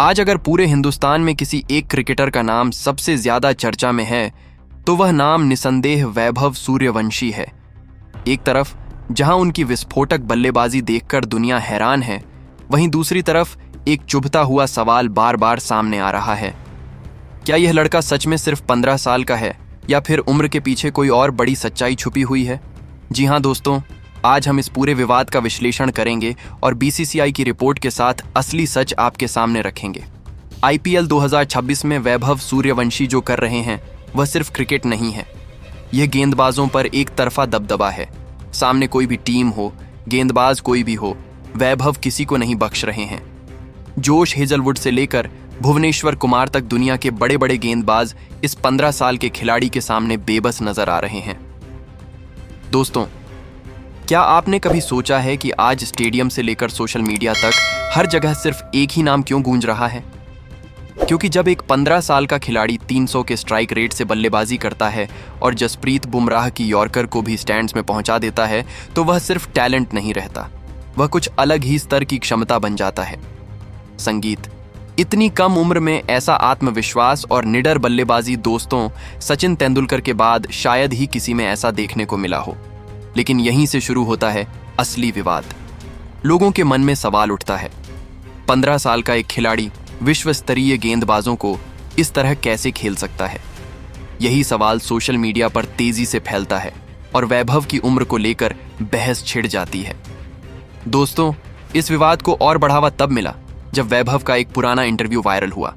आज अगर पूरे हिंदुस्तान में किसी एक क्रिकेटर का नाम सबसे ज्यादा चर्चा में है तो वह नाम निसंदेह वैभव सूर्यवंशी है। एक तरफ जहां उनकी विस्फोटक बल्लेबाजी देखकर दुनिया हैरान है, वहीं दूसरी तरफ एक चुभता हुआ सवाल बार बार सामने आ रहा है। क्या यह लड़का सच में सिर्फ 15 साल का है या फिर उम्र के पीछे कोई और बड़ी सच्चाई छुपी हुई है? जी हां दोस्तों, आज हम इस पूरे विवाद का विश्लेषण करेंगे और बीसीसीआई की रिपोर्ट के साथ असली सच आपके सामने रखेंगे। आईपीएल 2026 में वैभव सूर्यवंशी जो कर रहे हैं वह सिर्फ क्रिकेट नहीं है, यह गेंदबाजों पर एक तरफा दबदबा है। सामने कोई भी टीम हो, गेंदबाज कोई भी हो, वैभव किसी को नहीं बख्श रहे हैं। जोश हेजलवुड से लेकर भुवनेश्वर कुमार तक दुनिया के बड़े बड़े गेंदबाज इस 15 साल के खिलाड़ी के सामने बेबस नजर आ रहे हैं। दोस्तों, क्या आपने कभी सोचा है कि आज स्टेडियम से लेकर सोशल मीडिया तक हर जगह सिर्फ एक ही नाम क्यों गूंज रहा है? क्योंकि जब एक 15 साल का खिलाड़ी 300 के स्ट्राइक रेट से बल्लेबाजी करता है और जसप्रीत बुमराह की यॉर्कर को भी स्टैंड्स में पहुंचा देता है तो वह सिर्फ टैलेंट नहीं रहता, वह कुछ अलग ही स्तर की क्षमता बन जाता है। संगीत, इतनी कम उम्र में ऐसा आत्मविश्वास और निडर बल्लेबाजी दोस्तों सचिन तेंदुलकर के बाद शायद ही किसी में ऐसा देखने को मिला हो। लेकिन यहीं से शुरू होता है असली विवाद। लोगों के मन में सवाल उठता है, 15 साल का एक खिलाड़ी विश्व स्तरीय गेंदबाजों को इस तरह कैसे खेल सकता है? यही सवाल सोशल मीडिया पर तेजी से फैलता है और वैभव की उम्र को लेकर बहस छिड़ जाती है। दोस्तों, इस विवाद को और बढ़ावा तब मिला जब वैभव का एक पुराना इंटरव्यू वायरल हुआ।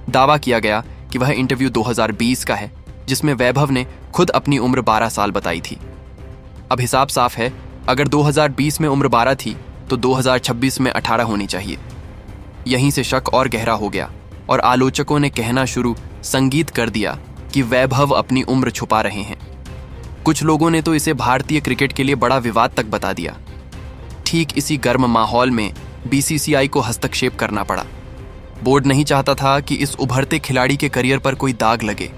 दावा किया गया कि वह इंटरव्यू 2020 का है, जिसमें वैभव ने खुद अपनी उम्र 12 साल बताई थी। अब हिसाब साफ है, अगर 2020 में उम्र 12 थी तो 2026 में 18 होनी चाहिए। यहीं से शक और गहरा हो गया और आलोचकों ने कहना शुरू संगीत कर दिया कि वैभव अपनी उम्र छुपा रहे हैं। कुछ लोगों ने तो इसे भारतीय क्रिकेट के लिए बड़ा विवाद तक बता दिया। ठीक इसी गर्म माहौल में बीसीसीआई को हस्तक्षेप करना पड़ा। बोर्ड नहीं चाहता था कि इस उभरते खिलाड़ी के करियर पर कोई दाग लगे,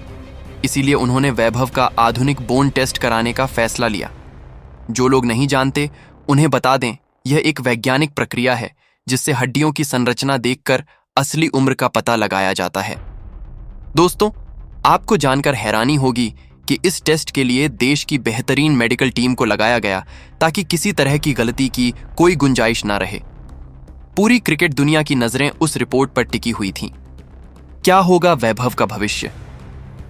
इसीलिए उन्होंने वैभव का आधुनिक बोन टेस्ट कराने का फैसला लिया। जो लोग नहीं जानते उन्हें बता दें, यह एक वैज्ञानिक प्रक्रिया है जिससे हड्डियों की संरचना देखकर असली उम्र का पता लगाया जाता है। दोस्तों, आपको जानकर हैरानी होगी कि इस टेस्ट के लिए देश की बेहतरीन मेडिकल टीम को लगाया गया ताकि किसी तरह की गलती की कोई गुंजाइश ना रहे। पूरी क्रिकेट दुनिया की नजरें उस रिपोर्ट पर टिकी हुई थीं। क्या होगा वैभव का भविष्य?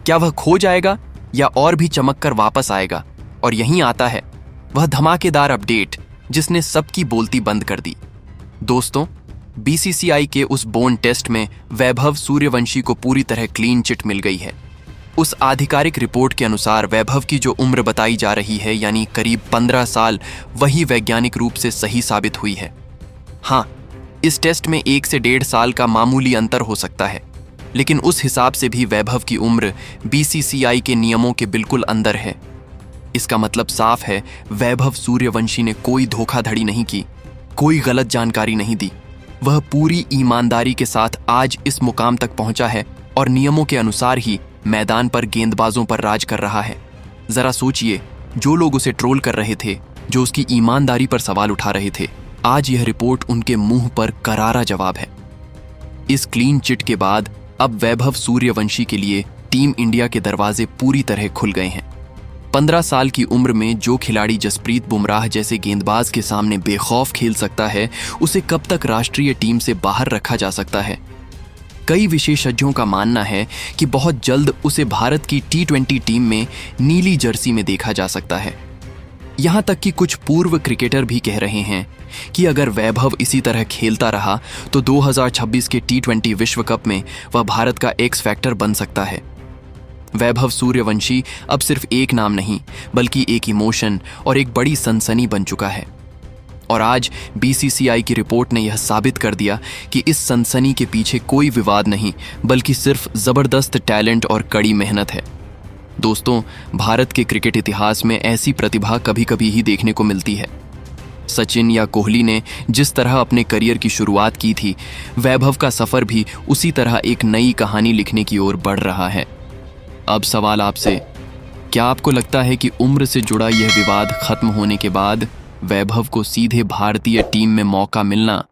क्या वह खो जाएगा या और भी चमककर वापस आएगा? और यहीं आता है वह धमाकेदार अपडेट जिसने सबकी बोलती बंद कर दी। दोस्तों, बीसीसीआई के उस बोन टेस्ट में वैभव सूर्यवंशी को पूरी तरह क्लीन चिट मिल गई है। उस आधिकारिक रिपोर्ट के अनुसार वैभव की जो उम्र बताई जा रही है, यानी करीब 15 साल, वही वैज्ञानिक रूप से सही साबित हुई है। हाँ, इस टेस्ट में 1 से 1.5 साल का मामूली अंतर हो सकता है, लेकिन उस हिसाब से भी वैभव की उम्र बीसीसीआई के नियमों के बिल्कुल अंदर है। इसका मतलब साफ है, वैभव सूर्यवंशी ने कोई धोखाधड़ी नहीं की, कोई गलत जानकारी नहीं दी। वह पूरी ईमानदारी के साथ आज इस मुकाम तक पहुंचा है और नियमों के अनुसार ही मैदान पर गेंदबाजों पर राज कर रहा है। जरा सोचिए, जो लोग उसे ट्रोल कर रहे थे, जो उसकी ईमानदारी पर सवाल उठा रहे थे, आज यह रिपोर्ट उनके मुंह पर करारा जवाब है। इस क्लीन चिट के बाद अब वैभव सूर्यवंशी के लिए टीम इंडिया के दरवाजे पूरी तरह खुल गए हैं। 15 साल की उम्र में जो खिलाड़ी जसप्रीत बुमराह जैसे गेंदबाज के सामने बेखौफ खेल सकता है, उसे कब तक राष्ट्रीय टीम से बाहर रखा जा सकता है? कई विशेषज्ञों का मानना है कि बहुत जल्द उसे भारत की T20 टीम में नीली जर्सी में देखा जा सकता है। यहां तक कि कुछ पूर्व क्रिकेटर भी कह रहे हैं कि अगर वैभव इसी तरह खेलता रहा तो 2026 के T20 विश्व कप में वह भारत का एक्स फैक्टर बन सकता है। वैभव सूर्यवंशी अब सिर्फ एक नाम नहीं, बल्कि एक इमोशन और एक बड़ी सनसनी बन चुका है। और आज बीसीसीआई की रिपोर्ट ने यह साबित कर दिया कि इस सनसनी के पीछे कोई विवाद नहीं, बल्कि सिर्फ जबरदस्त टैलेंट और कड़ी मेहनत है। दोस्तों, भारत के क्रिकेट इतिहास में ऐसी प्रतिभा कभी कभी ही देखने को मिलती है। सचिन या कोहली ने जिस तरह अपने करियर की शुरुआत की थी, वैभव का सफर भी उसी तरह एक नई कहानी लिखने की ओर बढ़ रहा है। अब सवाल आपसे, क्या आपको लगता है कि उम्र से जुड़ा यह विवाद खत्म होने के बाद वैभव को सीधे भारतीय टीम में मौका मिलना